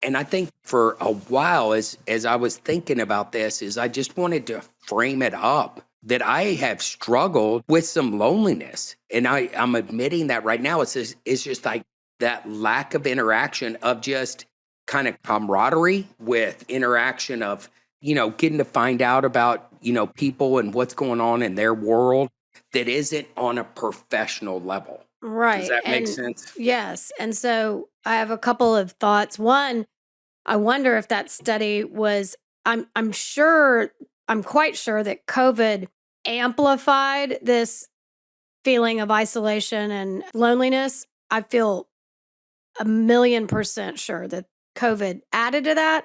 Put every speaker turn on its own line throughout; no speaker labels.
And I think for a while, as I was thinking about this, is I just wanted to frame it up that I have struggled with some loneliness. And I'm admitting that right now. It's just like that lack of interaction of just kind of camaraderie with interaction of, getting to find out about, people and what's going on in their world that isn't on a professional level. Does
Right.
that make
And
sense?
yes. And so I have a couple of thoughts. One, I wonder if that study was, I'm sure, I'm quite sure that COVID amplified this feeling of isolation and loneliness. I feel 1,000,000% sure that COVID added to that.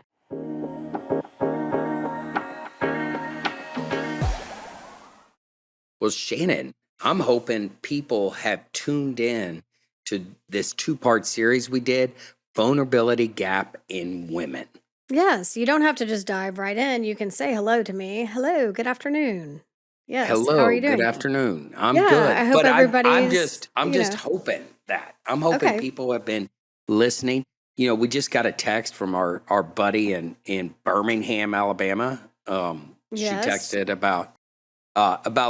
Well, Shannon, I'm hoping people have tuned in to this 2-part series we did, Vulnerability Gap in Women.
Yes, you don't have to just dive right in. You can say hello to me. Hello, good afternoon. Yes, how are
Hello,
you
good
doing?
afternoon. I'm
Yeah, I
good,
hope
but I'm
everybody's,
just hoping that I'm hoping
okay.
people have been listening. We just got a text from our buddy in Birmingham, Alabama. She
Yes.
texted about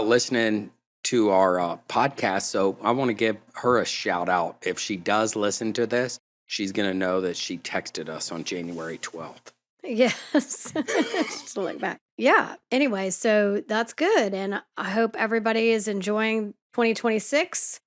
listening to our podcast. So I want to give her a shout out. If she does listen to this, she's going to know that she texted us on January 12th.
Yes. Just to look back. Yeah. Anyway, so that's good. And I hope everybody is enjoying 2026,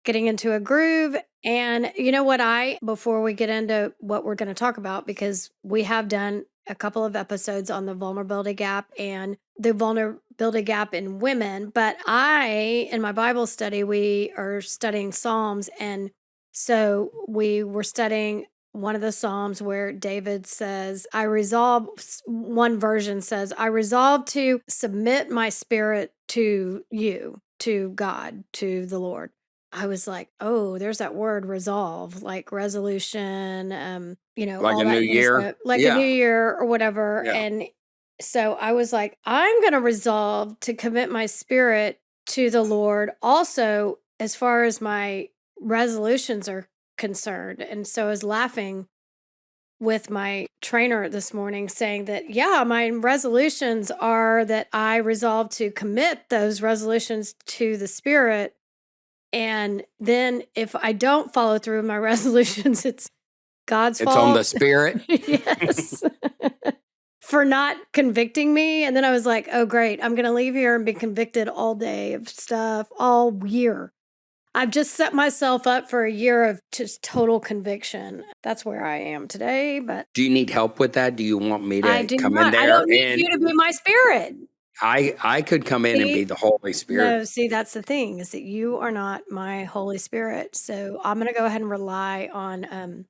getting into a groove. And you know what, before we get into what we're going to talk about, because we have done a couple of episodes on the vulnerability gap and the vulnerability gap in women, but in my Bible study, we are studying Psalms. And so we were studying one of the Psalms where David says, one version says, I resolve to submit my spirit to you, to God, to the Lord. I was like, oh, there's that word resolve, like resolution,
Like
all
a new
that kind of
year?
stuff, like a new
Yeah.
year or whatever.
Yeah.
And so I was like, I'm going to resolve to commit my spirit to the Lord also, as far as my resolutions are concerned. And so I was laughing with my trainer this morning saying that, yeah, my resolutions are that I resolve to commit those resolutions to the spirit. And then if I don't follow through with my resolutions, it's God's
It's on the
fault.
spirit.
Yes. For not convicting me. And then I was like, oh, great. I'm going to leave here and be convicted all day of stuff all year. I've just set myself up for a year of just total conviction. That's where I am today. But
Do you need help with that? Do you want me
I
to
do
come in
not. I
there?
don't need
And
you to be my spirit.
I could come in and be
See?
the Holy Spirit.
No, see, that's the thing is that you are not my Holy Spirit. So I'm going to go ahead and rely on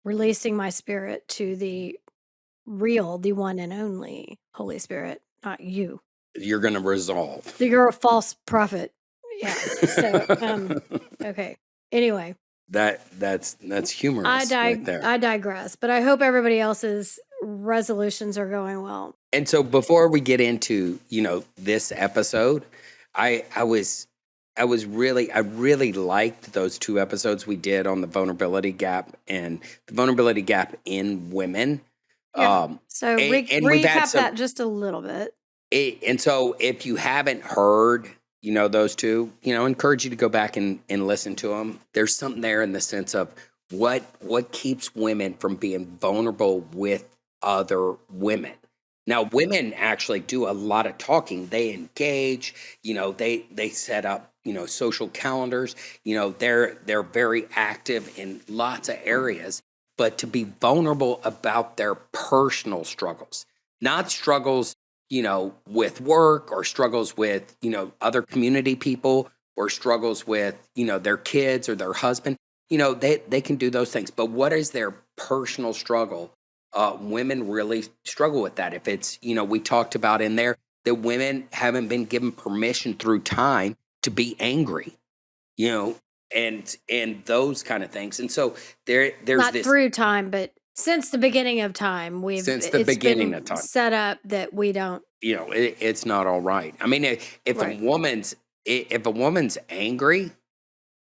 releasing my spirit to the one and only Holy Spirit, not you.
You're going to resolve.
You're a false prophet. Yeah. So, okay. Anyway,
That's humorous right there.
I digress, but I hope everybody else's resolutions are going well.
And so before we get into, this episode, I really liked those 2 episodes we did on the vulnerability gap and the vulnerability gap in women.
Yeah. So
And we've had
recap
some,
that just a little bit.
and so if you haven't heard, those 2, encourage you to go back and listen to them. There's something there in the sense of what keeps women from being vulnerable with other women. Now, women actually do a lot of talking. They engage, they set up, social calendars, they're very active in lots of areas, but to be vulnerable about their personal struggles, not struggles, with work or struggles with, other community people or struggles with, their kids or their husband, they can do those things. But what is their personal struggle? Women really struggle with that. If it's, we talked about in there that women haven't been given permission through time to be angry, and those kind of things. And so there's
Not
this
through time, but since the beginning of time,
since the
it's
beginning
been
of time,
set up that we don't.
it's not all right. I mean, if
Right.
a woman's angry,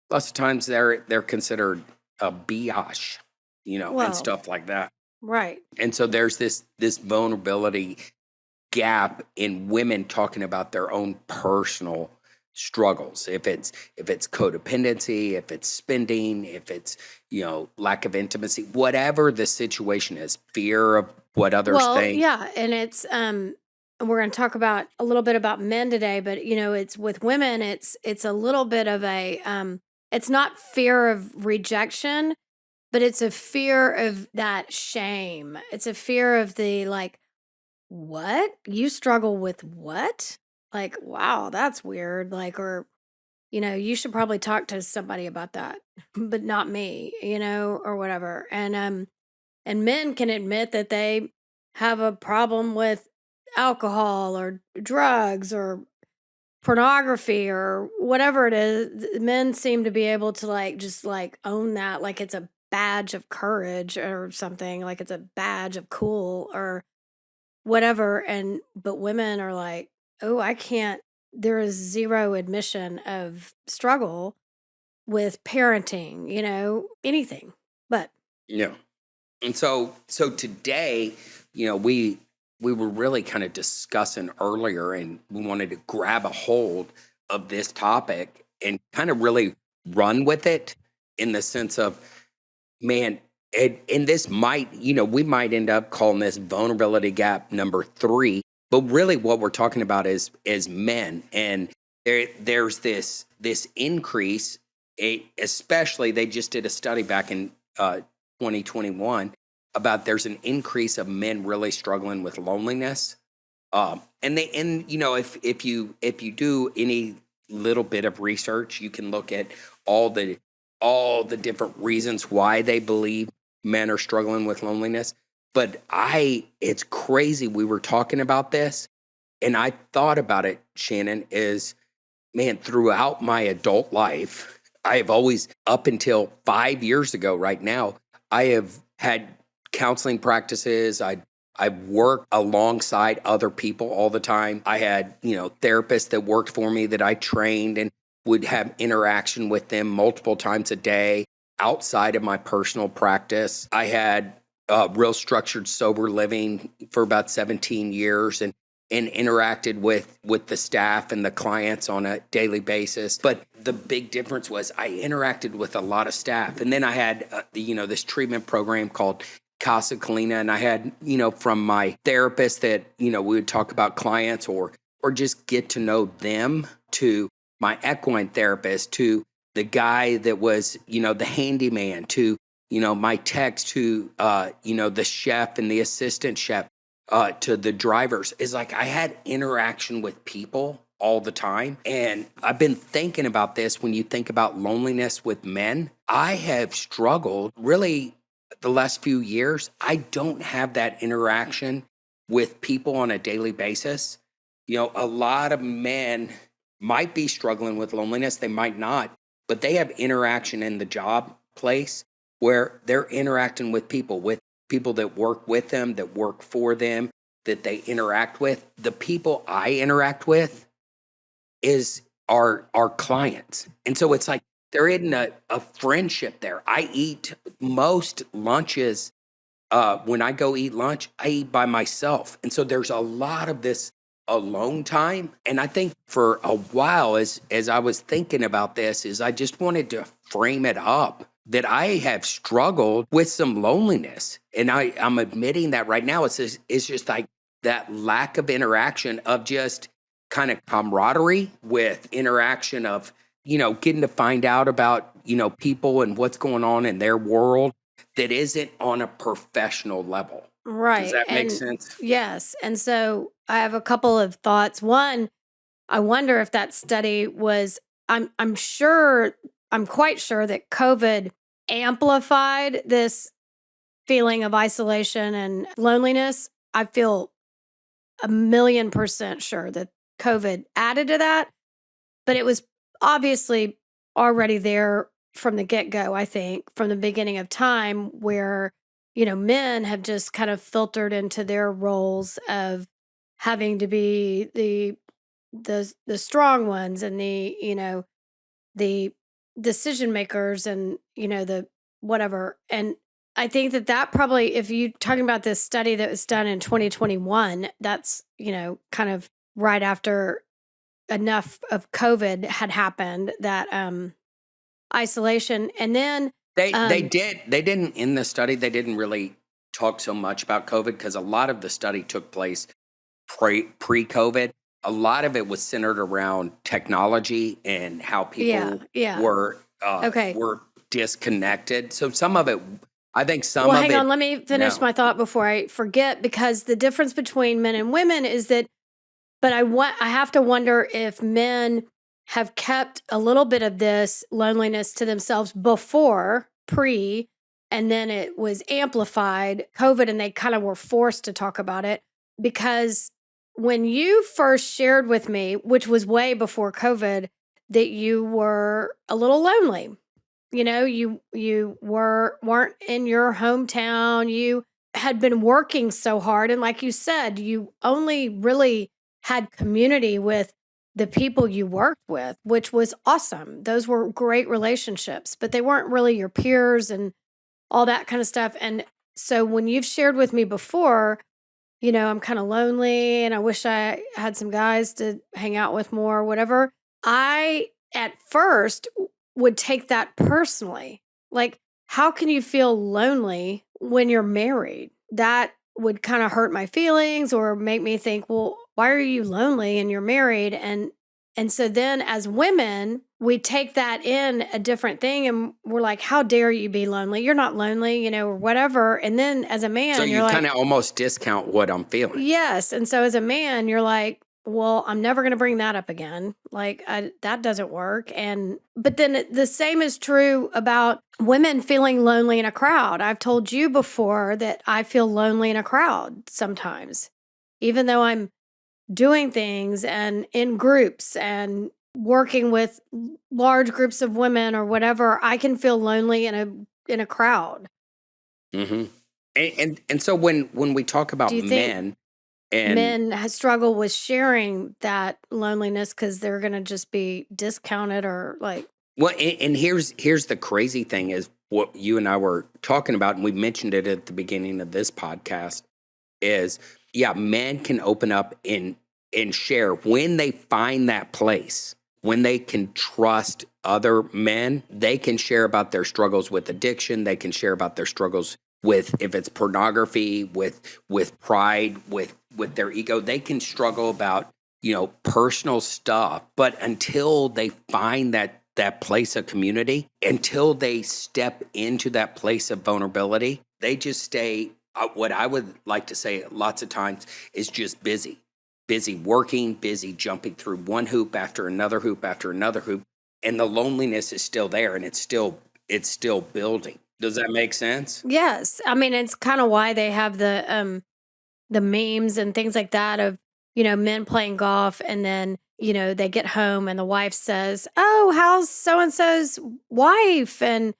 lots of times they're considered a biatch. and
Well,
stuff like that.
right.
And so there's this vulnerability gap in women talking about their own personal struggles. If it's codependency, if it's spending, if it's lack of intimacy, whatever the situation is, fear of what others
Well,
think.
yeah, and it's we're going to talk about a little bit about men today, but it's with women, it's a little bit of a it's not fear of rejection, but it's a fear of that shame. It's a fear of the like, what? You struggle with what? Like, wow, that's weird. Like, or you should probably talk to somebody about that, but not me, or whatever. And men can admit that they have a problem with alcohol or drugs or pornography or whatever it is. Men seem to be able to like just like own that like it's a badge of courage or something, like it's a badge of cool or whatever. And but women are like, oh, I can't. There is zero admission of struggle with parenting, anything. But
Yeah. And so today, we were really kind of discussing earlier, and we wanted to grab a hold of this topic and kind of really run with it in the sense of, man, and this might, we might end up calling this vulnerability gap number 3, but really what we're talking about is men, and there's this increase, especially they just did a study back in 2021 about there's an increase of men really struggling with loneliness. If you do any little bit of research, you can look at all the different reasons why they believe men are struggling with loneliness. But it's crazy. We were talking about this, and I thought about it, Shannon, is, man, throughout my adult life, I have always, up until 5 years ago, right now, I have had counseling practices. I worked alongside other people all the time. I had, therapists that worked for me that I trained and would have interaction with them multiple times a day outside of my personal practice. I had real structured sober living for about 17 years and interacted with the staff and the clients on a daily basis. But the big difference was I interacted with a lot of staff. And then I had this treatment program called Casa Colina, and I had, from my therapist that, we would talk about clients or just get to know them, to my equine therapist, to the guy that was, the handyman, to, my techs, to, the chef and the assistant chef, to the drivers. Is like I had interaction with people all the time. And I've been thinking about this. When you think about loneliness with men, I have struggled really the last few years. I don't have that interaction with people on a daily basis. A lot of men might be struggling with loneliness, they might not, but they have interaction in the job place where they're interacting with people that work with them, that work for them, that they interact with. The people I interact with is our clients. And so it's like there isn't a friendship there. I eat most lunches. When I go eat lunch, I eat by myself. And so there's a lot of this alone time. And I think for a while, as I was thinking about this, is I just wanted to frame it up that I have struggled with some loneliness. And I'm admitting that right now. It's just like that lack of interaction, of just kind of camaraderie with interaction of, getting to find out about, people and what's going on in their world that isn't on a professional level. Does
right.
that make
And
sense?
yes. And so I have a couple of thoughts. One, I wonder if that study was I'm sure I'm quite sure that COVID amplified this feeling of isolation and loneliness. I feel 1,000,000% sure that COVID added to that, but it was obviously already there from the get-go, I think, from the beginning of time where, men have just kind of filtered into their roles of having to be the strong ones and the decision makers and, the whatever. And I think that probably, if you're talking about this study that was done in 2021, that's, kind of right after enough of COVID had happened, that isolation. And then, um,
They didn't in the study. They didn't really talk so much about COVID because a lot of the study took place pre-COVID. A lot of it was centered around technology and how
yeah,
people
yeah. Okay.
were disconnected. So some of it, I think some
Well,
of
hang on.
it,
Let me finish
no.
my thought before I forget, because the difference between men and women is that, but I have to wonder if men have kept a little bit of this loneliness to themselves before, and then it was amplified COVID, and they kind of were forced to talk about it. Because when you first shared with me, which was way before COVID, that you were a little lonely. You weren't in your hometown. You had been working so hard, and like you said, you only really had community with the people you worked with, which was awesome. Those were great relationships, but they weren't really your peers and all that kind of stuff. And so when you've shared with me before, I'm kind of lonely and I wish I had some guys to hang out with more, whatever. I, at first, would take that personally. Like, how can you feel lonely when you're married? That would kind of hurt my feelings or make me think, well, why are you lonely and you're married? And so then, as women, we take that in a different thing, and we're like, how dare you be lonely? You're not lonely, or whatever. And then as a
So
man, you're
you kind
like,
of almost discount what I'm feeling.
yes. And so as a man, you're like, well, I'm never going to bring that up again. Like, that doesn't work. But then the same is true about women feeling lonely in a crowd. I've told you before that I feel lonely in a crowd sometimes, even though I'm doing things and in groups and working with large groups of women or whatever. I can feel lonely in a crowd.
Hmm. And so when we talk
Do
about
you think
men and
men struggle with sharing that loneliness because they're going to just be discounted, or like,
well, and here's the crazy thing is what you and I were talking about, and we mentioned it at the beginning of this podcast. Is yeah, men can open up and share when they find that place, when they can trust other men, they can share about their struggles with addiction, they can share about their struggles with if it's pornography, with pride, with their ego, they can struggle about, personal stuff, but until they find that place of community, until they step into that place of vulnerability, they just stay what I would like to say lots of times is just busy working, busy jumping through one hoop after another hoop after another hoop, and the loneliness is still there, and it's still building. Does that make sense?
yes. I mean, it's kind of why they have the memes and things like that of, men playing golf, and then, they get home and the wife says, "Oh, how's so and so's wife? And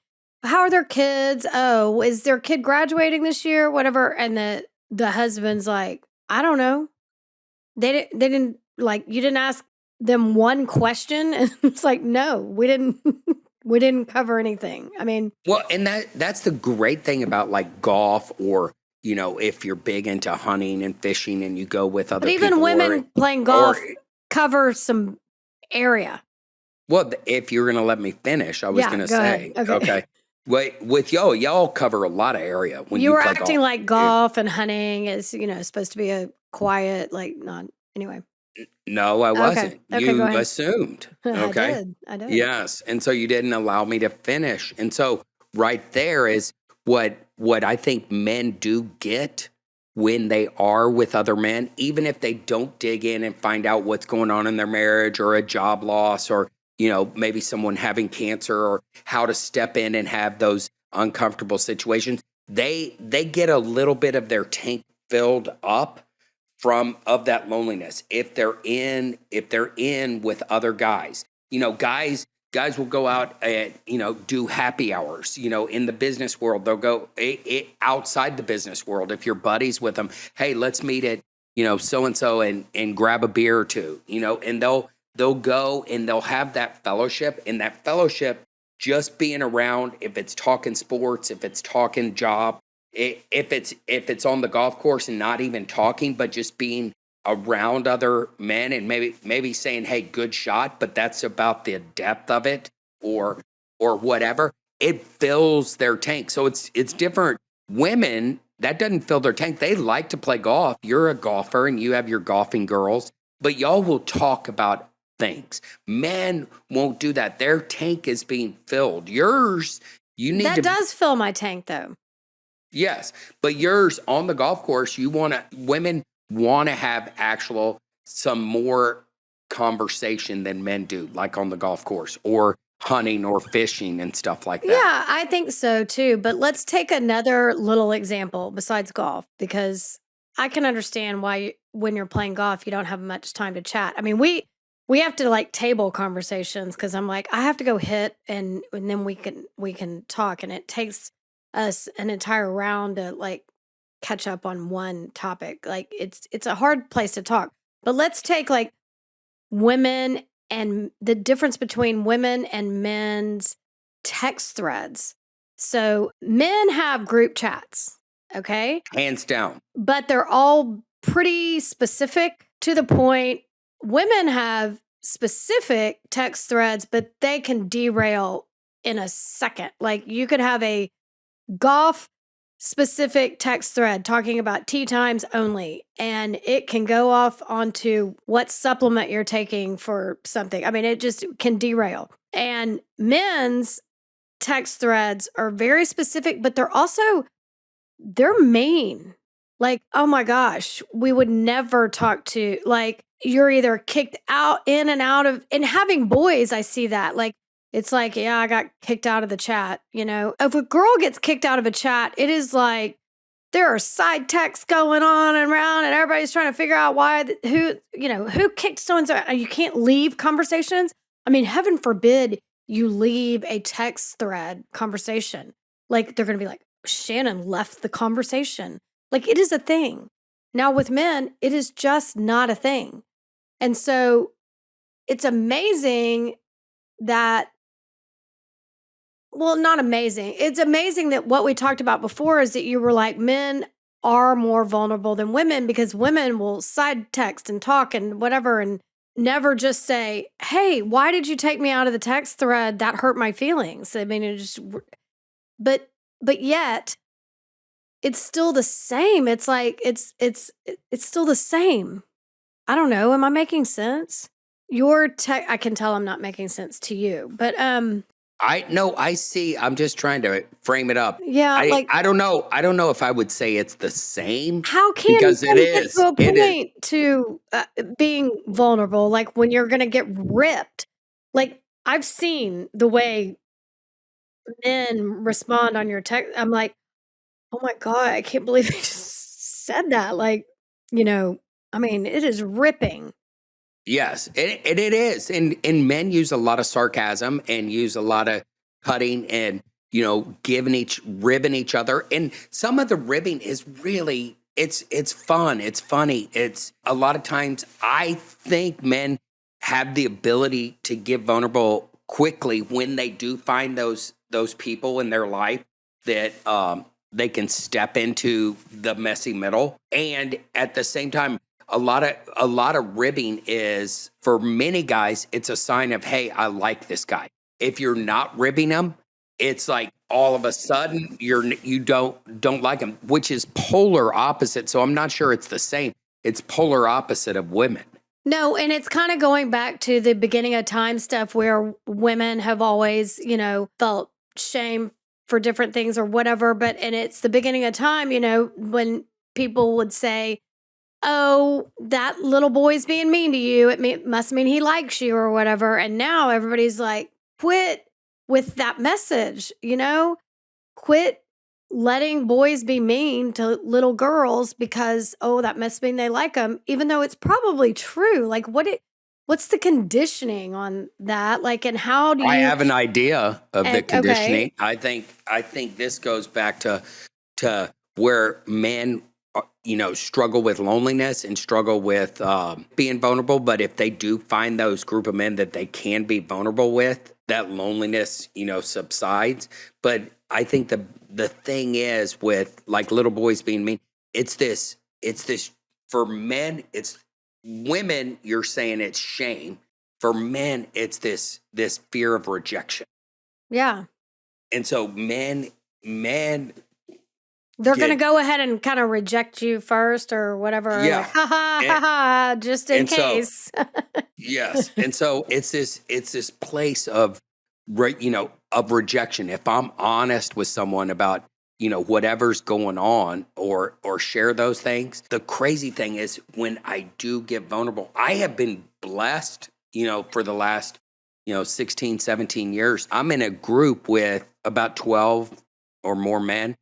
how are their kids? Oh, is their kid graduating this year? Whatever." And the husband's like, "I don't know. They didn't, like, you didn't ask them one question." And it's like, "No, we didn't we didn't cover anything." I mean,
Well, and that's the great thing about like golf, or if you're big into hunting and fishing and you go with
but
other
even
people,
women playing
or
golf cover some area.
well, if you're gonna let me finish, I was
Yeah,
gonna
go ahead.
say,
Okay.
okay. Wait, with y'all cover a lot of area when
You
you
were
play
acting
golf.
like golf and hunting is, supposed to be a quiet, like, not anyway.
No, I
Okay.
wasn't.
Okay, go
You
ahead.
assumed.
I
Okay.
did. I did.
Yes. And so you didn't allow me to finish. And so right there is what I think men do get when they are with other men, even if they don't dig in and find out what's going on in their marriage or a job loss, or, maybe someone having cancer, or how to step in and have those uncomfortable situations. They get a little bit of their tank filled up from of that loneliness if they're in with other guys. Guys will go out and do happy hours. In the business world, they'll go outside the business world. If you're buddies with them, hey, let's meet at so and so and grab a beer or two. And they'll go and they'll have that fellowship, and that fellowship just being around, if it's talking sports, if it's talking job, if it's on the golf course and not even talking, but just being around other men and maybe saying, hey, good shot, but that's about the depth of it or whatever, it fills their tank. So it's different. Women, that doesn't fill their tank. They like to play golf. You're a golfer and you have your golfing girls, but y'all will talk about things. Men won't do that. Their tank is being filled. Yours, you need
That does fill my tank though.
yes, but yours on the golf course, women want to have some more conversation than men do, like on the golf course or hunting or fishing and stuff like that.
Yeah, I think so too. But let's take another little example besides golf, because I can understand why when you're playing golf, you don't have much time to chat. I mean, we have to like table conversations because I'm like, I have to go hit and then we can talk. And it takes us an entire round to like catch up on one topic. Like it's a hard place to talk. But let's take like women and the difference between women and men's text threads. So men have group chats, okay?
Hands down.
But they're all pretty specific to the point. Women have specific text threads, but they can derail in a second. Like you could have a golf specific text thread talking about tea times only, and it can go off onto what supplement you're taking for something. I mean, it just can derail. And men's text threads are very specific, but they're mean. Like, oh my gosh, we would never talk to, like, you're either kicked out in and out of, and having boys, I see that. Like, it's like, yeah, I got kicked out of the chat. You know, if a girl gets kicked out of a chat, it is like there are side texts going on and around, and everybody's trying to figure out who kicked so and so. You can't leave conversations. I mean, heaven forbid you leave a text thread conversation. Like, they're going to be like, Shannon left the conversation. Like, it is a thing. Now, with men, it is just not a thing. And so it's amazing that, well, not amazing. It's amazing that what we talked about before is that you were like, men are more vulnerable than women because women will side text and talk and whatever and never just say, hey, why did you take me out of the text thread? That hurt my feelings. I mean, but yet it's still the same. It's like, it's still the same. I don't know. Am I making sense? I can tell I'm not making sense to you, but,
I see. I'm just trying to frame it up.
yeah,
I don't know. I don't know if I would say it's the same
how can
because
you
it
get
is.
to a
It is.
point to being vulnerable, like when you're going to get ripped? Like, I've seen the way men respond on your text. I'm like, oh my God, I can't believe he just said that. Like, I mean, it is ripping.
Yes, and it is. And men use a lot of sarcasm and use a lot of cutting and, ribbing each other. And some of the ribbing is really, it's fun. It's funny. It's a lot of times I think men have the ability to get vulnerable quickly when they do find those people in their life that they can step into the messy middle. And at the same time, a lot of ribbing is, for many guys, it's a sign of, hey, I like this guy. If you're not ribbing him, it's like all of a sudden you don't like him, which is polar opposite. So I'm not sure it's the same. It's polar opposite of women.
No, and it's kind of going back to the beginning of time stuff where women have always, felt shame for different things or whatever. And it's the beginning of time, when people would say, oh, that little boy's being mean to you. It must mean he likes you or whatever. And now everybody's like, quit with that message, quit letting boys be mean to little girls because, oh, that must mean they like them, even though it's probably true. Like, what's the conditioning on that? Like, and how do you?
I have an idea of the conditioning.
Okay.
I think this goes back to where men struggle with loneliness and struggle with being vulnerable. But if they do find those group of men that they can be vulnerable with, that loneliness, subsides. But I think the thing is with like little boys being mean, it's this for men, it's women, you're saying it's shame. For men, it's this fear of rejection.
Yeah.
And so men
They're going to
get
go ahead and kind of reject you first or whatever. Like,
yeah.
ha ha ha
And,
ha, just in
and so
case.
yes. And so it's this place of of rejection. If I'm honest with someone about, whatever's going on or share those things, the crazy thing is when I do get vulnerable, I have been blessed, for the last, 16, 17 years. I'm in a group with about 12 or more men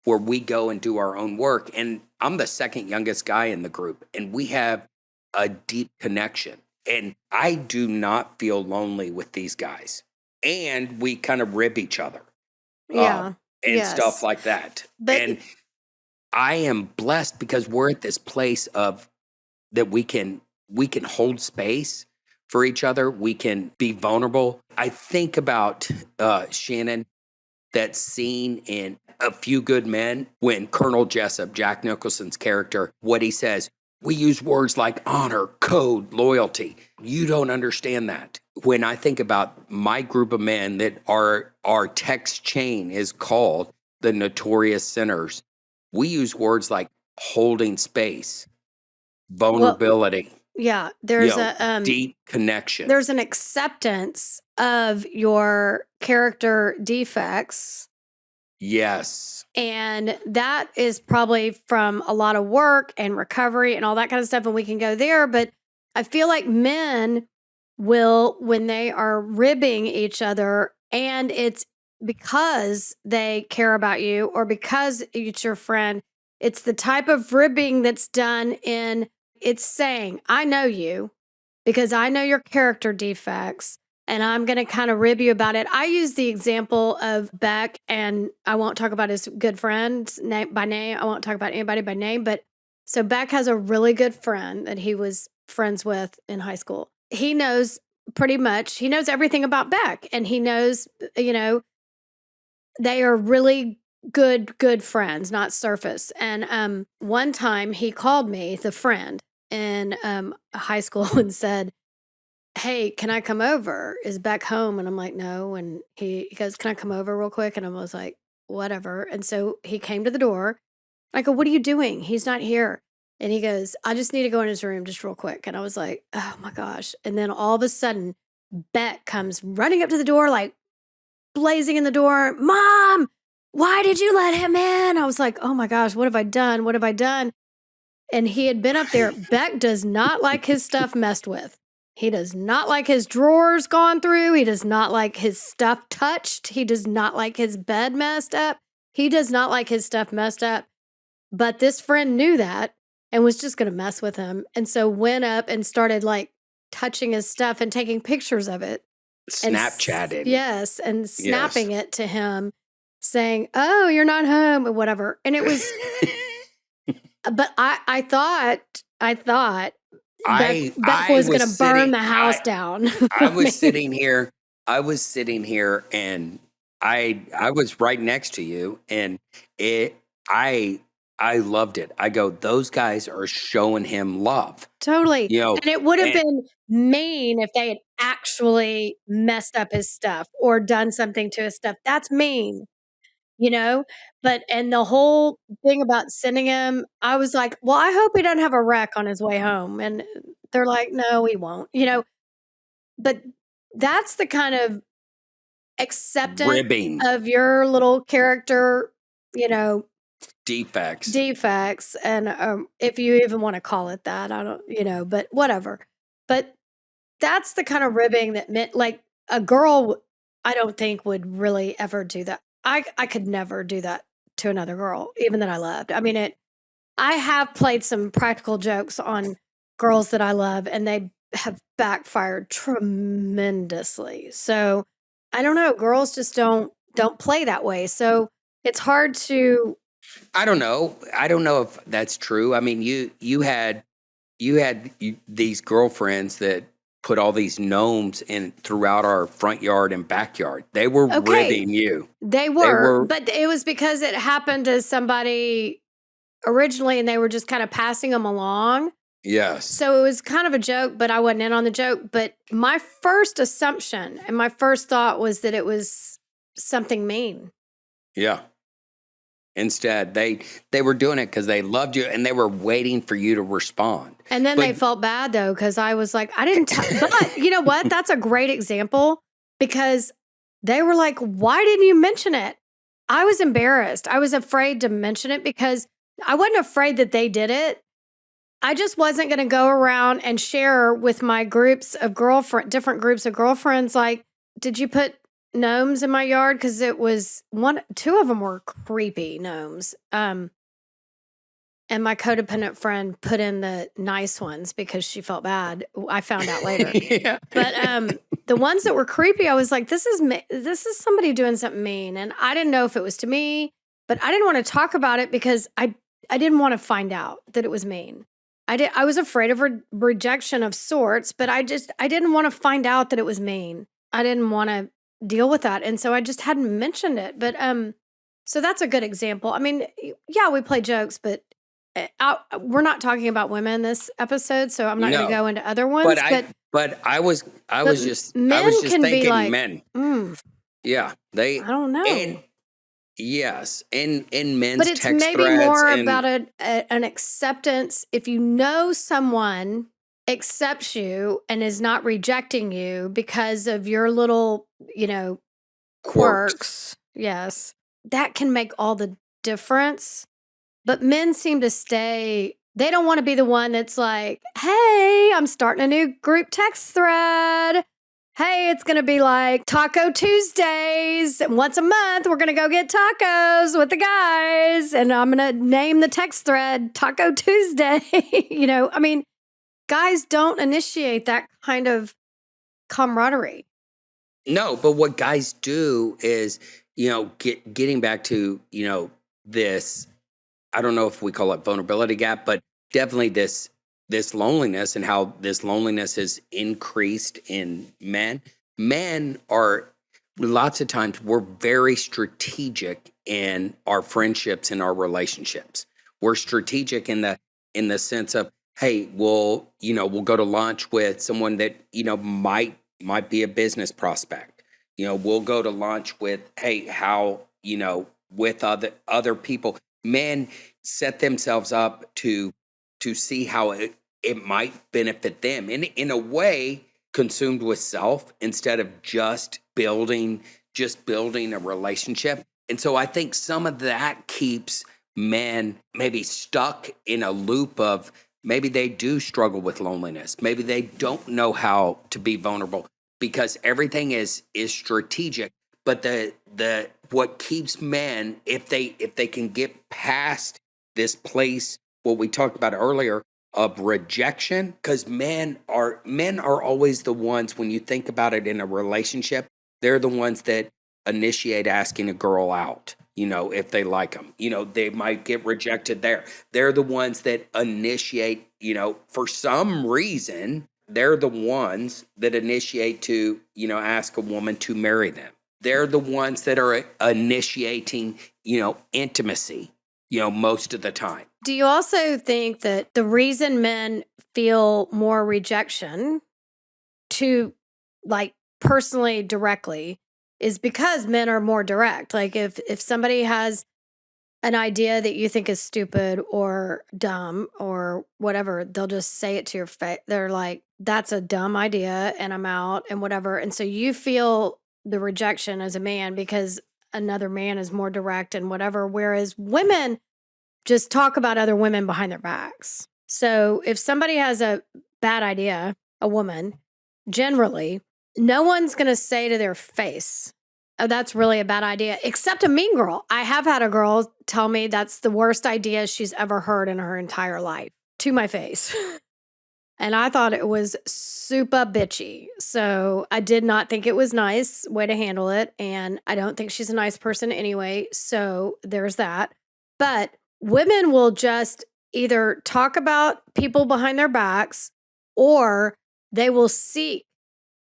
where we go and do our own work. And I'm the second youngest guy in the group, and we have a deep connection. And I do not feel lonely with these guys. And we kind of rib each other
Yeah.
and stuff
Yes.
like that.
But
And I am blessed because we're at this place of that we can hold space for each other. We can be vulnerable. I think about Shannon, that scene in A Few Good Men when Colonel Jessup, Jack Nicholson's character, what he says, we use words like honor, code, loyalty. You don't understand that. When I think about my group of men that our text chain is called the Notorious Sinners, we use words like holding space,
well,
vulnerability,
yeah, there's a
deep connection.
there's an acceptance of your character defects.
Yes.
And that is probably from a lot of work and recovery and all that kind of stuff. And we can go there. But I feel like men will, when they are ribbing each other, and it's because they care about you or because it's your friend, it's the type of ribbing that's done in it's saying, I know you because I know your character defects and I'm going to kind of rib you about it. I use the example of Beck, and I won't talk about his good friends name by name. I won't talk about anybody by name, but so Beck has a really good friend that he was friends with in high school. He knows he knows everything about Beck, and he knows, they are really good friends, not surface. And one time he called me, the friend in high school, and said, hey, can I come over? Is Beck home? And I'm like, no. And he goes, can I come over real quick? And I was like, whatever. And so he came to the door. I go, what are you doing? He's not here. And he goes, I just need to go in his room just real quick. And I was like, oh my gosh. And then all of a sudden, Beck comes running up to the door, like blazing in the door. Mom, why did you let him in? I was like, oh my gosh, what have I done? What have I done? And he had been up there. Beck does not like his stuff messed with. He does not like his drawers gone through. He does not like his stuff touched. He does not like his bed messed up. He does not like his stuff messed up. But this friend knew that and was just going to mess with him. And so went up and started like touching his stuff and taking pictures of it. And
Snapchatted.
yes, and
Yes.
snapping it to him saying, oh, you're not home or whatever. And it was, but I thought Beck was going to burn the house down.
I was sitting here. And I was right next to you, and I loved it. I go, those guys are showing him love.
Totally. And it would have
And
been mean if they had actually messed up his stuff or done something to his stuff. That's mean, you know? But, and the whole thing about sending him, I was like, well, I hope he doesn't have a wreck on his way home. And they're like, no, he won't, but that's the kind of acceptance
ribbing
of your little character,
defects.
And if you even want to call it that, I don't, but whatever. But that's the kind of ribbing that meant like a girl, I don't think would really ever do that. I could never do that to another girl, even that I loved. I mean, I have played some practical jokes on girls that I love, and they have backfired tremendously. So I don't know. Girls just don't play that way. So it's hard to.
I don't know if that's true. I mean, you had these girlfriends that put all these gnomes in throughout our front yard and backyard. They were
Okay.
ribbing you.
They were, but it was because it happened to somebody originally and they were just kind of passing them along.
Yes.
So it was kind of a joke, but I wasn't in on the joke. But my first assumption and my first thought was that it was something mean.
Yeah. Instead, they were doing it because they loved you and they were waiting for you to respond.
And then they felt bad though, because I was like, I didn't. But you know what? That's a great example because they were like, why didn't you mention it? I was embarrassed. I was afraid to mention it because I wasn't afraid that they did it. I just wasn't going to go around and share with my groups of different groups of girlfriends. Like, did you put gnomes in my yard? Because it was two of them were creepy gnomes. And my codependent friend put in the nice ones because she felt bad. I found out later.
Yeah.
But the ones that were creepy, I was like, this is somebody doing something mean. And I didn't know if it was to me, but I didn't want to talk about it because I didn't want to find out that it was mean. I was afraid of rejection of sorts, but I didn't want to find out that it was mean. I didn't want to deal with that. And so I just hadn't mentioned it. But so that's a good example. I mean, yeah, we play jokes, but we're not talking about women this episode, so I'm not going to go into other ones.
But I was just
can be
thinking
like,
men. Yeah,
I don't know.
And yes, in men's
but it's
text
maybe
threads
more
and,
about an acceptance. If you know someone accepts you and is not rejecting you because of your little, quirks, yes, that can make all the difference. But men seem to stay, they don't want to be the one that's like, hey, I'm starting a new group text thread. Hey, it's going to be like Taco Tuesdays. Once a month, we're going to go get tacos with the guys. And I'm going to name the text thread Taco Tuesday. I mean, guys don't initiate that kind of camaraderie.
No, but what guys do is, getting back to, this, I don't know if we call it vulnerability gap, but definitely this loneliness and how this loneliness has increased in men. Men are lots of times we're very strategic in our friendships and our relationships. We're strategic in the sense of, hey, we'll go to lunch with someone that, might be a business prospect. We'll go to lunch with, hey, how, with other people. Men set themselves up to see how it might benefit them, and in a way consumed with self instead of just building a relationship. And so I think some of that keeps men maybe stuck in a loop of maybe they do struggle with loneliness. Maybe they don't know how to be vulnerable because everything is strategic. But the what keeps men, if they can get past this place, what we talked about earlier, of rejection, because men are always the ones, when you think about it in a relationship, they're the ones that initiate asking a girl out, if they like them. They might get rejected there. They're the ones that initiate, for some reason, they're the ones that initiate to, ask a woman to marry them. They're the ones that are initiating, intimacy, most of the time.
Do you also think that the reason men feel more rejection to like personally directly is because men are more direct? Like if somebody has an idea that you think is stupid or dumb or whatever, they'll just say it to your face. They're like, that's a dumb idea and I'm out and whatever. And so you feel the rejection as a man because another man is more direct and whatever. Whereas women just talk about other women behind their backs. So if somebody has a bad idea, a woman, generally, no one's going to say to their face, oh, that's really a bad idea, except a mean girl. I have had a girl tell me that's the worst idea she's ever heard in her entire life to my face. And I thought it was super bitchy. So I did not think it was nice way to handle it. And I don't think she's a nice person anyway. So there's that. But women will just either talk about people behind their backs or they will seek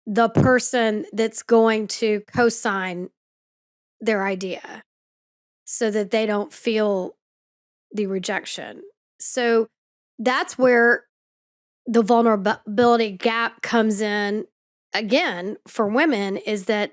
the person that's going to co-sign their idea so that they don't feel the rejection. So that's where the vulnerability gap comes in again for women, is that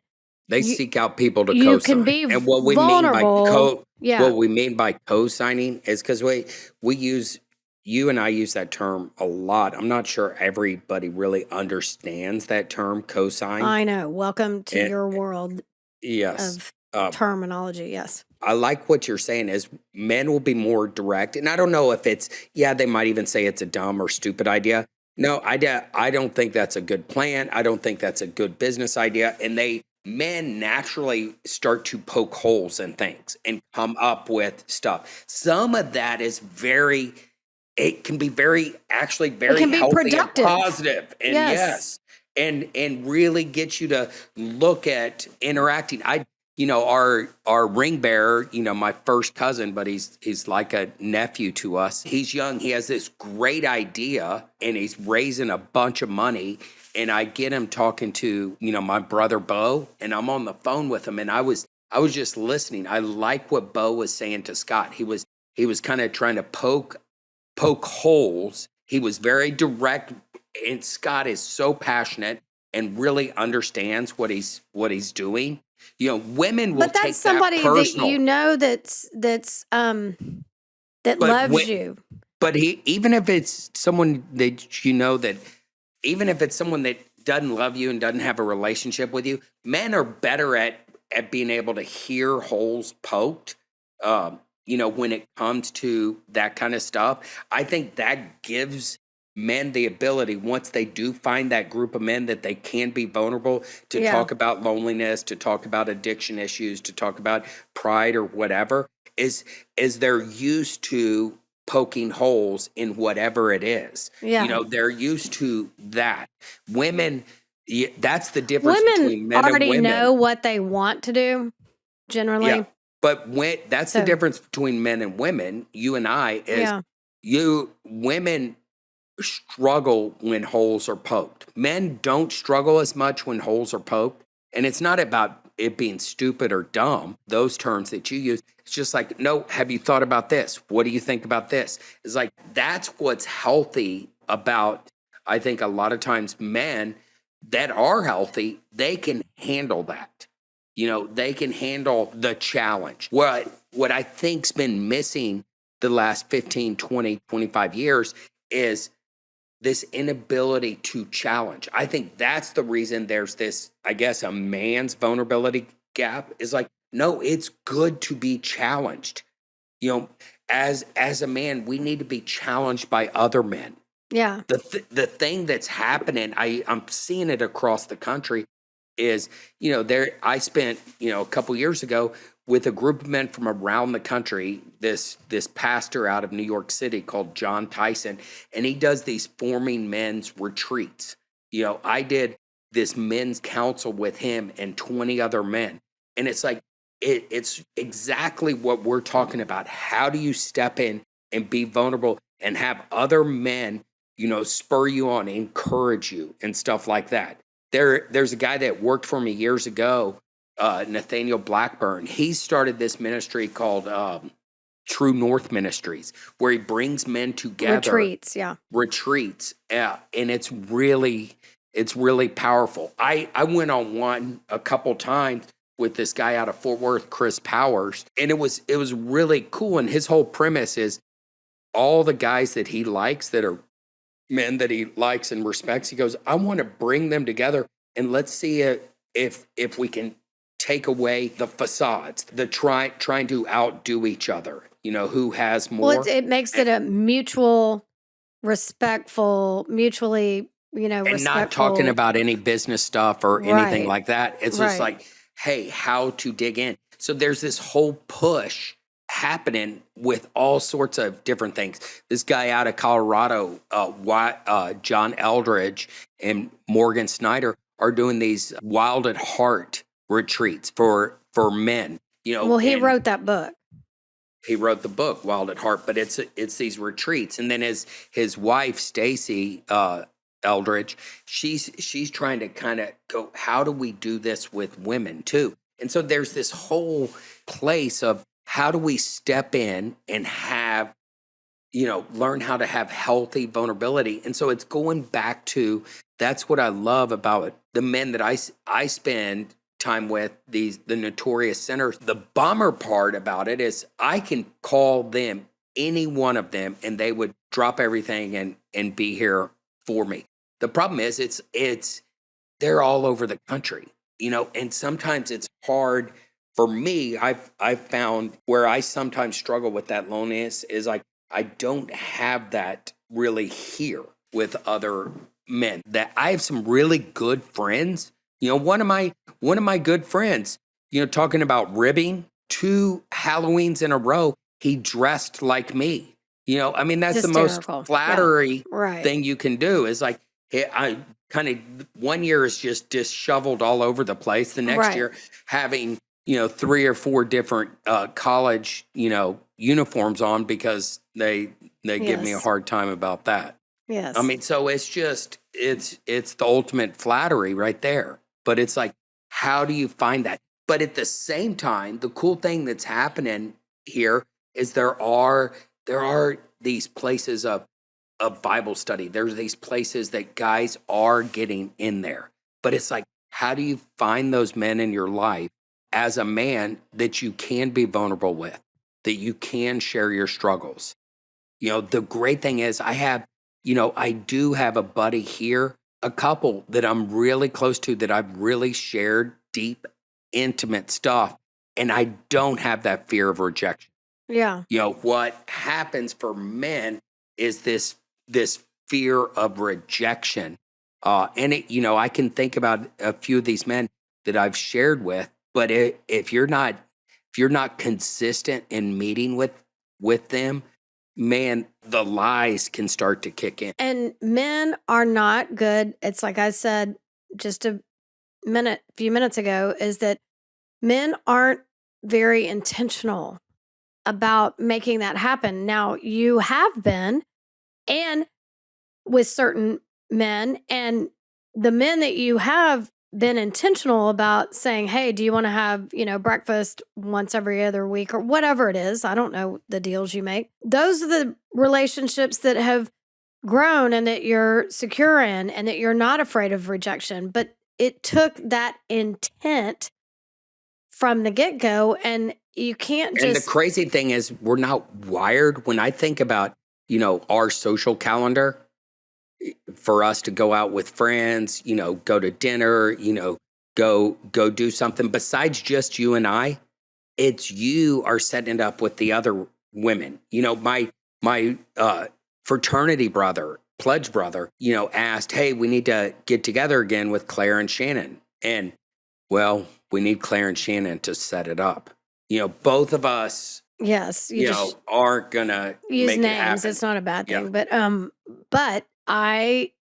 They
you
seek out people to
you can
co-sign.
be
And what we mean by
vulnerable. Yeah.
what we mean by co-signing is because we use you and I use that term a lot. I'm not sure everybody really understands that term co-sign.
I know. Welcome to
And
your world
yes.
of
Uh,
terminology. Yes.
I like what you're saying is men will be more direct. And I don't know if it's, yeah, they might even say it's a dumb or stupid idea. No, I don't think that's a good plan. I don't think that's a good business idea. And men naturally start to poke holes in things and come up with stuff. Some of that is it can be actually
It
very
can be
healthy and
productive.
positive. And
Yes.
yes, and really get you to look at interacting. Our ring bearer, my first cousin, but he's like a nephew to us. He's young. He has this great idea, and he's raising a bunch of money. And I get him talking to my brother Bo, and I'm on the phone with him, and I was just listening. I like what Bo was saying to Scott. He was kind of trying to poke holes. He was very direct, and Scott is so passionate and really understands what he's doing. Women will
But
take
that's
that
somebody that
personal.
that
But
loves you.
even if it's someone that even if it's someone that doesn't love you and doesn't have a relationship with you, men are better at being able to hear holes poked. When it comes to that kind of stuff, I think that gives men the ability, once they do find that group of men that they can be vulnerable, to
Yeah.
talk about loneliness, to talk about addiction issues, to talk about pride or whatever, is they're used to poking holes in whatever it is.
Yeah.
They're used to that. Women, that's the difference
Women
between men and
already
women.
know what they want to do generally.
Yeah. But that's the
So,
difference between men and women, you and I, is
yeah.
women struggle when holes are poked. Men don't struggle as much when holes are poked. And it's not about it being stupid or dumb, those terms that you use. It's just like, no, have you thought about this? What do you think about this? It's like, that's what's healthy about, I think, a lot of times men that are healthy, they can handle that. They can handle the challenge. What I think's been missing the last 15, 20, 25 years is this inability to challenge. I think that's the reason there's this, I guess, a man's vulnerability gap is like, no, it's good to be challenged. You know, as a man, we need to be challenged by other men.
Yeah.
The thing that's happening, I'm seeing it across the country, is I spent a couple years ago with a group of men from around the country, this pastor out of New York City called John Tyson, and he does these forming men's retreats. I did this men's council with him and 20 other men, and it's like it's exactly what we're talking about. How do you step in and be vulnerable and have other men spur you on, encourage you, and stuff like that? There's a guy that worked for me years ago, Nathaniel Blackburn. He started this ministry called True North Ministries, where he brings men together. Retreats, and it's really powerful. I went on one a couple times with this guy out of Fort Worth, Chris Powers, and it was really cool. And his whole premise is all the guys that he likes, that are men that he likes and respects, he goes, I want to bring them together and let's see if we can take away the facades, the trying to outdo each other, who has more.
Well, it makes it a mutually,
and not talking about any business stuff or anything
Right.
like that. It's just like, hey, how to dig in. So there's this whole push happening with all sorts of different things. This guy out of Colorado, John Eldridge and Morgan Snyder, are doing these Wild at Heart retreats for men.
Well, he wrote that book.
He wrote the book Wild at Heart, but it's these retreats. And then his wife Stacy Eldridge, she's trying to kind of go, how do we do this with women too? And so there's this whole place of how do we step in and have, learn how to have healthy vulnerability. And so it's going back to, that's what I love about the men that I spend time with, the notorious sinners. The bummer part about it is I can call them, any one of them, and they would drop everything and be here for me. The problem is they're all over the country, and sometimes it's hard for me. I've found where I sometimes struggle with that loneliness is like, I don't have that really here with other men. That I have some really good friends. One of my good friends, talking about ribbing, 2 Halloweens in a row, he dressed like me. I mean, that's the most
Hysterical.
flattery
Right.
thing you can do is like, I kind of, one year is just disheveled all over the place. The next
Right.
year having, 3 or 4 different college, uniforms on because they give me a
Yes.
hard time about that.
Yes.
I mean, so it's just, it's the ultimate flattery right there. But it's like, how do you find that? But at the same time, the cool thing that's happening here is there are these places of Bible study. There's these places that guys are getting in there. But it's like, how do you find those men in your life as a man that you can be vulnerable with, that you can share your struggles? The great thing is I do have a buddy here, a couple that I'm really close to, that I've really shared deep, intimate stuff. And I don't have that fear of rejection.
Yeah.
What happens for men is this fear of rejection. And I can think about a few of these men that I've shared with, but if you're not consistent in meeting with them, man, the lies can start to kick in.
And men are not good. It's like I said just a few minutes ago, is that men aren't very intentional about making that happen. Now, you have been, and with certain men, and the men that you have been intentional about saying, hey, do you want to have, breakfast once every other week or whatever it is? I don't know the deals you make. Those are the relationships that have grown and that you're secure in and that you're not afraid of rejection. But it took that intent from the get-go, and you can't
And the
just
crazy thing is, we're not wired. When I think about, our social calendar, for us to go out with friends, go to dinner, go do something besides just you and I, it's you are setting it up with the other women. My fraternity brother, pledge brother, asked, hey, we need to get together again with Claire and Shannon. And well, we need Claire and Shannon to set it up. Both of us,
yes, you just
aren't gonna
use
make it
names.
happen.
It's not a bad
Yeah.
thing, but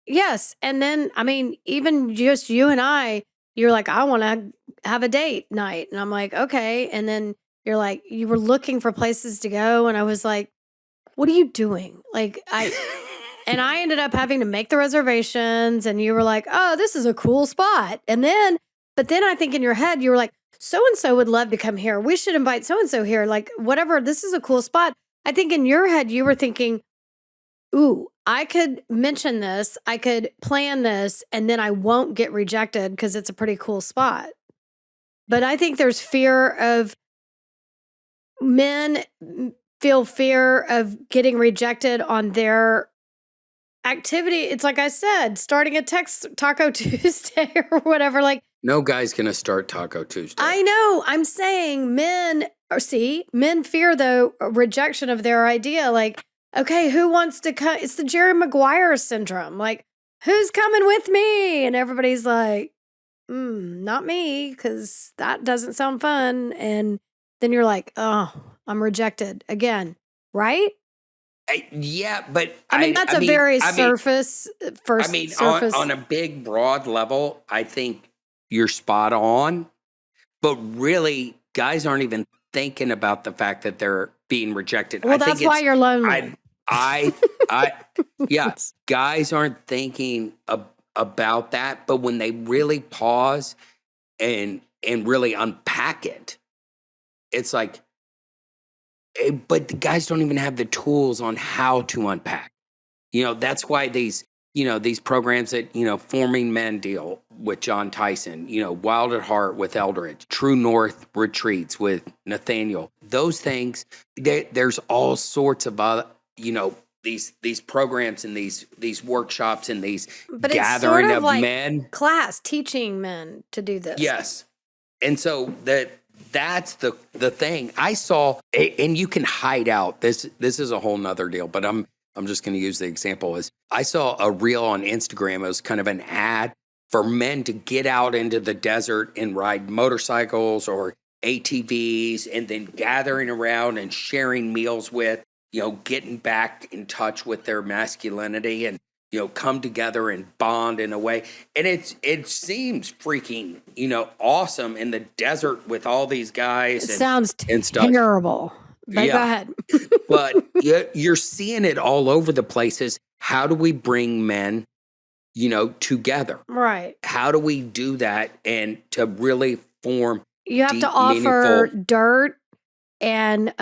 yes, and then I mean, even just you and I, you're like, I want to have a date night, and I'm like, okay, and then you're like, you were looking for places to go, and I was like, what are you doing? Like and I ended up having to make the reservations, and you were like, oh, this is a cool spot, but then I think in your head you were like, so and so would love to come here. We should invite so and so here. Like whatever, this is a cool spot. I think in your head you were thinking, ooh, I could mention this, I could plan this, and then I won't get rejected because it's a pretty cool spot. But I think there's fear of men feel fear of getting rejected on their activity. It's like I said, starting a Taco Tuesday or whatever. Like,
No guy's gonna start Taco Tuesday.
I know. I'm saying men fear the rejection of their idea. Like, okay, who wants to come? It's the Jerry Maguire syndrome. Like, who's coming with me? And everybody's like, not me, because that doesn't sound fun. And then you're like, oh, I'm rejected again. Right?
Yeah, but
I mean, that's a very surface,
I mean, on a big, broad level, I think you're spot on. But really, guys aren't even thinking about the fact that they're being rejected.
Well,
I think
that's why you're lonely.
I I yeah, guys aren't thinking about that, but when they really pause and really unpack it, it's like, but the guys don't even have the tools on how to unpack. That's why these programs that, Forming Men deal with John Tyson, Wild at Heart with Eldridge, True North retreats with Nathaniel. Those things, there's all sorts of these programs and these workshops and these
But it's sort
gathering
of
of
like
men.
class teaching men to do this.
Yes. And so that's the thing. I saw, and you can hide out. This is a whole nother deal, but I'm just going to use the example as I saw a reel on Instagram. It was kind of an ad for men to get out into the desert and ride motorcycles or ATVs and then gathering around and sharing meals with, getting back in touch with their masculinity and, come together and bond in a way. And it seems freaking, awesome in the desert with all these guys
It
and
sounds
stuff.
terrible. But go
Yeah.
ahead.
But you're seeing it all over the places. How do we bring men, together?
Right.
How do we do that and to really form
You have
deep,
to offer
meaningful,
dirt and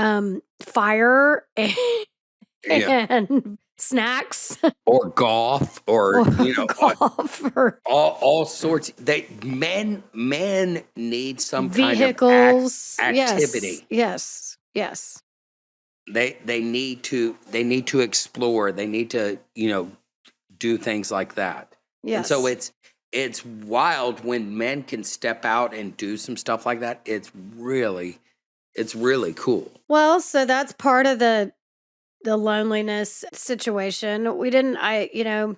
fire
yeah,
and snacks
or golf or,
or golf or
all sorts. Men need some kind of
vehicles.
activity.
Yes.
They need to explore. They need to, do things like that. And so
Yes.
it's wild when men can step out and do some stuff like that. It's really cool.
Well, so that's part of the loneliness situation. I'd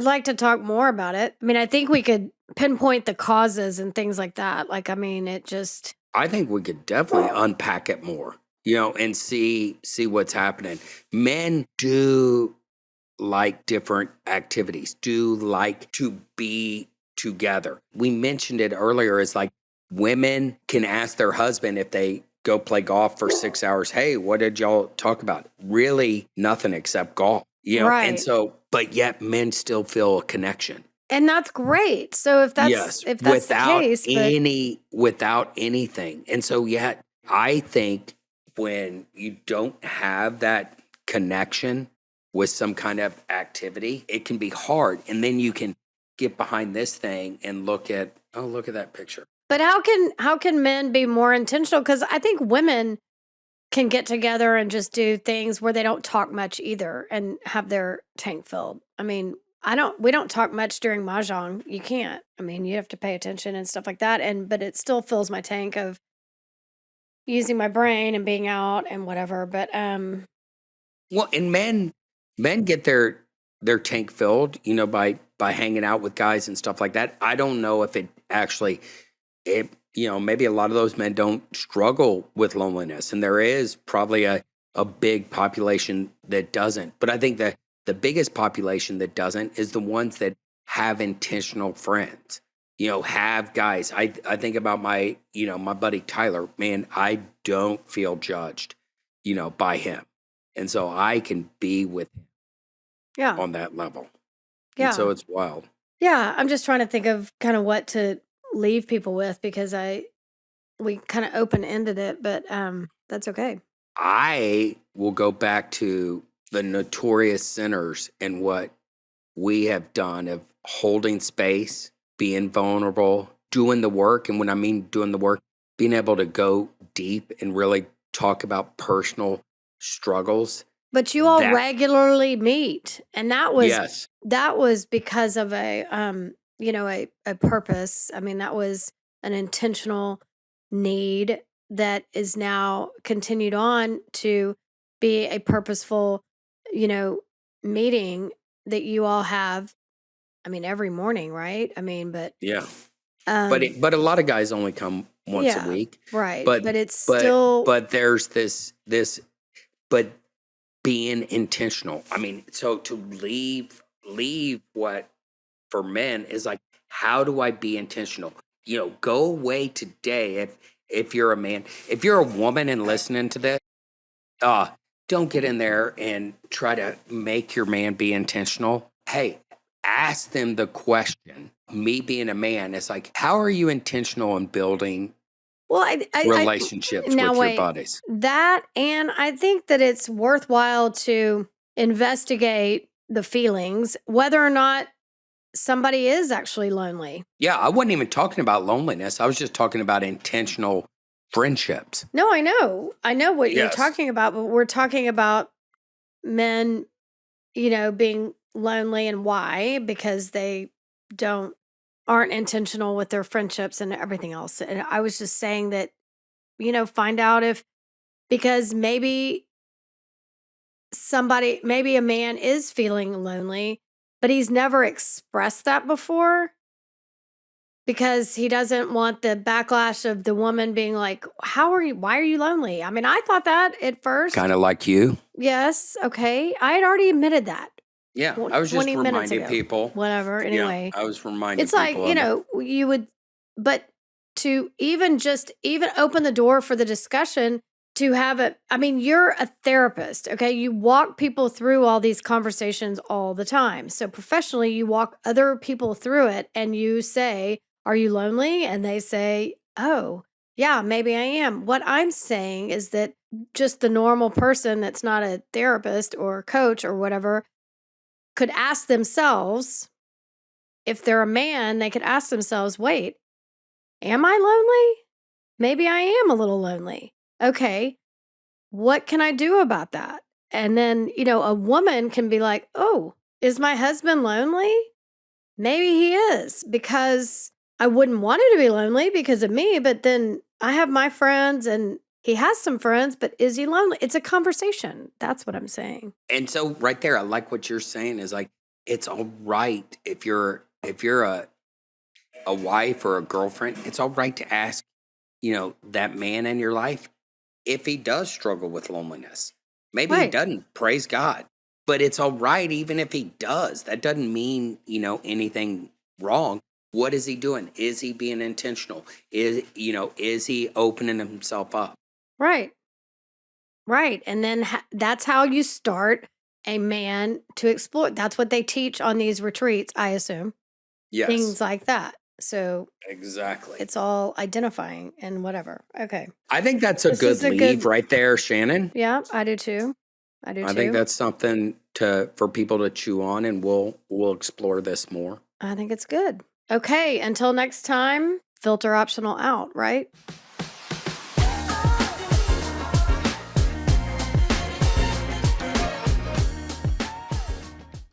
like to talk more about it. I mean, I think we could pinpoint the causes and things like that. Like, I mean, it just
I think we could definitely unpack it more, and see what's happening. Men do like different activities, do like to be together. We mentioned it earlier. It's like women can ask their husband if they go play golf for 6 hours. Hey, what did y'all talk about? Really nothing except golf, And
right.
so, but yet men still feel a connection.
And that's great. So if that's
Yes,
the case, but
without anything. And so yet I think when you don't have that connection with some kind of activity, it can be hard. And then you can get behind this thing and look at that picture.
but how can men be more intentional? Because I think women can get together and just do things where they don't talk much either and have their tank filled. I mean, we don't talk much during mahjong. You can't. I mean, you have to pay attention and stuff like that. But it still fills my tank of using my brain and being out and whatever. But
Well, and men get their tank filled, by hanging out with guys and stuff like that. I don't know if maybe a lot of those men don't struggle with loneliness, and there is probably a big population that doesn't. But I think that the biggest population that doesn't is the ones that have intentional friends. Have guys. I think about my buddy Tyler. Man, I don't feel judged, by him. And so I can be with him
yeah,
on that level. And
yeah,
so it's wild.
yeah. I'm just trying to think of kind of what to leave people with because we kind of open ended it, but that's okay.
I will go back to the notorious sinners and what we have done of holding space, being vulnerable, doing the work. And when I mean doing the work, being able to go deep and really talk about personal struggles.
But you all
That,
regularly meet, and
yes,
that was because of a purpose. I mean, that was an intentional need that is now continued on to be a purposeful, you know, meeting that you all have. I mean, every morning, right? I mean, but
yeah.
um
But a lot of guys only come once a
yeah,
week.
right.
But
But it's
but
still
but there's this but being intentional. I mean, so to leave what for men is like, how do I be intentional? Go away today if you're a man. If you're a woman and listening to this, uh don't get in there and try to make your man be intentional. Hey, ask them the question. Me being a man, it's like, how are you intentional in building
Well,
relationships
now
with your
wait,
buddies?
that, and I think that it's worthwhile to investigate the feelings, whether or not somebody is actually lonely.
Yeah, I wasn't even talking about loneliness. I was just talking about intentional friendships.
No, I know what you're
Yes.
talking about, but we're talking about men, being lonely and why, because they don't aren't intentional with their friendships and everything else. And I was just saying that, find out if, because maybe a man is feeling lonely, but he's never expressed that before because he doesn't want the backlash of the woman being like, why are you lonely? I mean, I thought that at first.
Kind of like you.
Yes. Okay. I had already admitted that.
Yeah, I was just
20 minutes
reminding
ago.
people.
Whatever. Anyway,
I was reminding
it's like,
people of it.
you would, but to even open the door for the discussion to have it. I mean, you're a therapist, okay? You walk people through all these conversations all the time. So professionally, you walk other people through it and you say, are you lonely? And they say, oh, yeah, maybe I am. What I'm saying is that just the normal person that's not a therapist or coach or whatever could ask themselves, if they're a man, they could ask themselves, wait, am I lonely? Maybe I am a little lonely. Okay, what can I do about that? And then, a woman can be like, oh, is my husband lonely? Maybe he is, because I wouldn't want him to be lonely because of me, but then I have my friends and he has some friends, but is he lonely? It's a conversation. That's what I'm saying.
And so right there, I like what you're saying is like, it's all right if you're a wife or a girlfriend, it's all right to ask, that man in your life if he does struggle with loneliness. Maybe he
Right.
doesn't, praise God. But it's all right even if he does. That doesn't mean, anything wrong. What is he doing? Is he being intentional? Is he opening himself up?
Right. Right. And then that's how you start a man to explore. That's what they teach on these retreats, I assume.
Yes,
Things like that. So
exactly.
it's all identifying and whatever. Okay.
I think that's a
This
good
is a
leave
good,
right there, Shannon.
yeah, I do too. I do
I think
too.
that's something for people to chew on, and we'll explore this more.
I think it's good. Okay. Until next time, filter optional out, right?